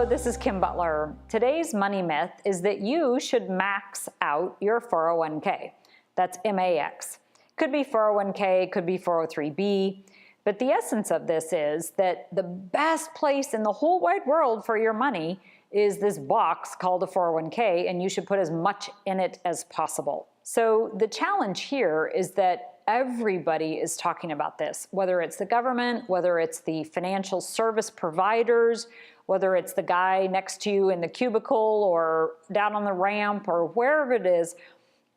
Hello, this is Kim Butler. Today's money myth is that you should max out your 401k. That's MAX. Could be 401k, could be 403b, but the essence of this is that the best place in the whole wide world for your money is this box called a 401k, and you should put as much in it as possible. So the challenge here is that everybody is talking about this, whether it's the government, whether it's the financial service providers, whether it's the guy next to you in the cubicle or down on the ramp or wherever it is.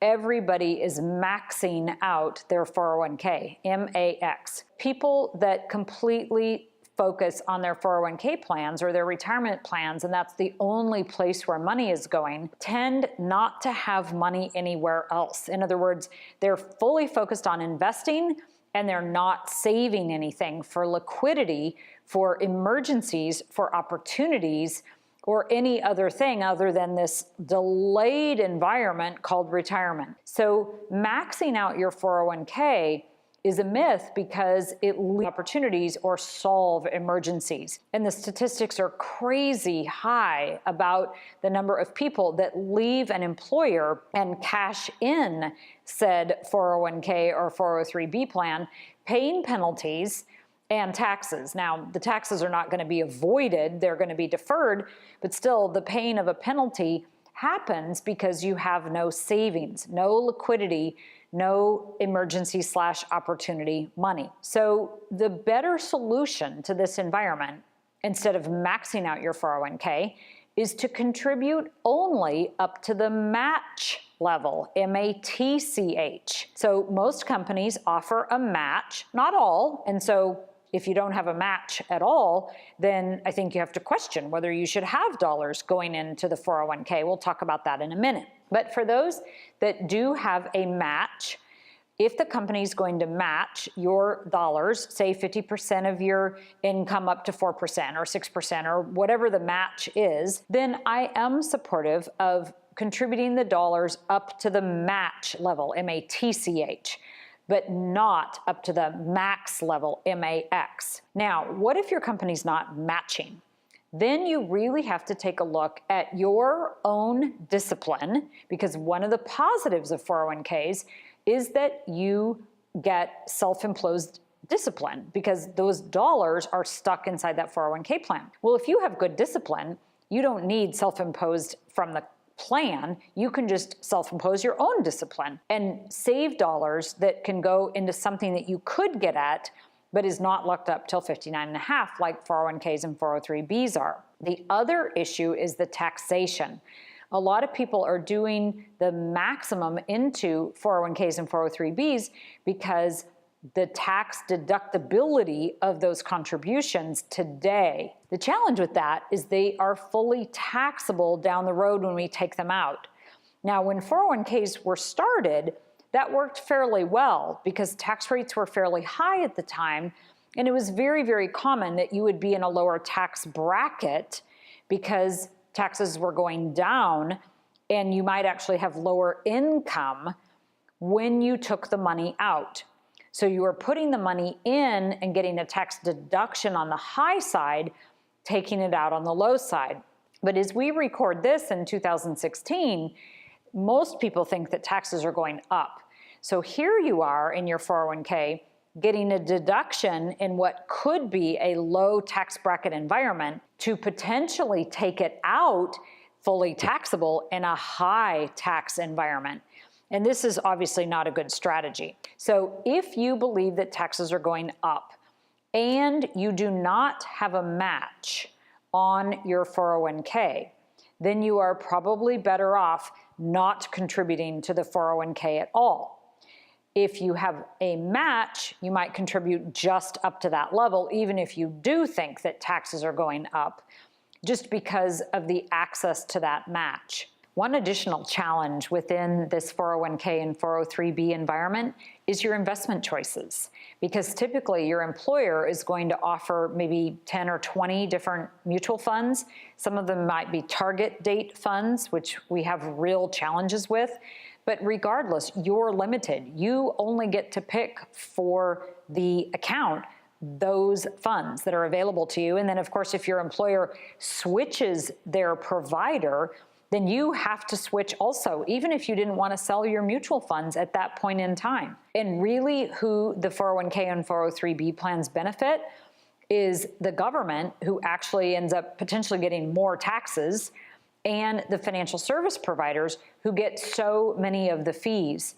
Everybody is maxing out their 401k, MAX. People that completely focus on their 401k plans or their retirement plans, and that's the only place where money is going, tend not to have money anywhere else. In other words, they're fully focused on investing and they're not saving anything for liquidity, for emergencies, for opportunities, or any other thing other than this delayed environment called retirement. So maxing out your 401k is a myth because it leaves opportunities or solve emergencies. And the statistics are crazy high about the number of people that leave an employer and cash in said 401k or 403b plan, paying penalties and taxes. Now, the taxes are not going to be avoided, they're going to be deferred, but still the paying of a penalty happens because you have no savings, no liquidity, no emergency/opportunity money. So the better solution to this environment, instead of maxing out your 401k, is to contribute only up to the match level, MATCH. So most companies offer a match, not all, and so if you don't have a match at all, then I think you have to question whether you should have dollars going into the 401k. We'll talk about that in a minute. But for those that do have a match, if the company's going to match your dollars, say 50% of your income up to 4% or 6% or whatever the match is, then I am supportive of contributing the dollars up to the match level, MATCH, but not up to the max level, MAX. Now, what if your company's not matching? Then you really have to take a look at your own discipline, because one of the positives of 401ks is that you get self-imposed discipline because those dollars are stuck inside that 401k plan. Well, if you have good discipline, you don't need self-imposed from the plan. You can just self-impose your own discipline and save dollars that can go into something that you could get at but is not locked up till 59 and a half like 401ks and 403bs are. The other issue is the taxation. A lot of people are doing the maximum into 401ks and 403bs because the tax deductibility of those contributions today. The challenge with that is they are fully taxable down the road when we take them out. Now, when 401ks were started, that worked fairly well because tax rates were fairly high at the time, and it was very, very common that you would be in a lower tax bracket because taxes were going down and you might actually have lower income when you took the money out. So you were putting the money in and getting a tax deduction on the high side, taking it out on the low side. But as we record this in 2016, most people think that taxes are going up. So here you are in your 401k getting a deduction in what could be a low tax bracket environment to potentially take it out fully taxable in a high tax environment. And this is obviously not a good strategy. So if you believe that taxes are going up and you do not have a match on your 401k, then you are probably better off not contributing to the 401k at all. If you have a match, you might contribute just up to that level, even if you do think that taxes are going up, just because of the access to that match. One additional challenge within this 401k and 403b environment is your investment choices, because typically your employer is going to offer maybe 10 or 20 different mutual funds. Some of them might be target date funds, which we have real challenges with. But regardless, you're limited. You only get to pick for the account those funds that are available to you. And then, of course, if your employer switches their provider, then you have to switch also, even if you didn't want to sell your mutual funds at that point in time. And really who the 401k and 403b plans benefit is the government, who actually ends up potentially getting more taxes, and the financial service providers who get so many of the fees.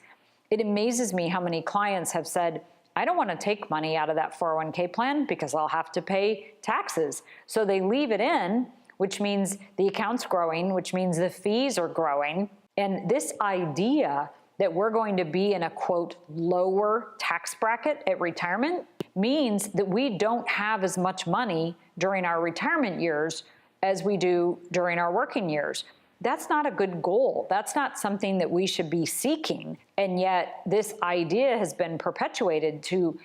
It amazes me how many clients have said, I don't want to take money out of that 401k plan because I'll have to pay taxes. So they leave it in, which means the account's growing, which means the fees are growing. And this idea that we're going to be in a, quote, lower tax bracket at retirement means that we don't have as much money during our retirement years as we do during our working years. That's not a good goal. That's not something that we should be seeking. And yet this idea has been perpetuated to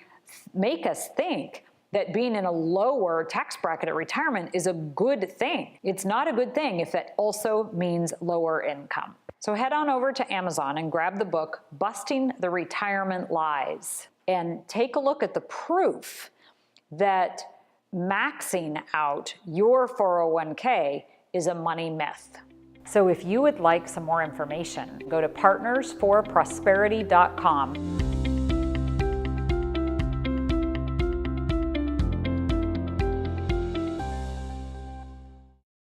make us think that being in a lower tax bracket at retirement is a good thing. It's not a good thing if that also means lower income. So head on over to Amazon and grab the book, Busting the Retirement Lies, and take a look at the proof that maxing out your 401k is a money myth. So if you would like some more information, go to partnersforprosperity.com.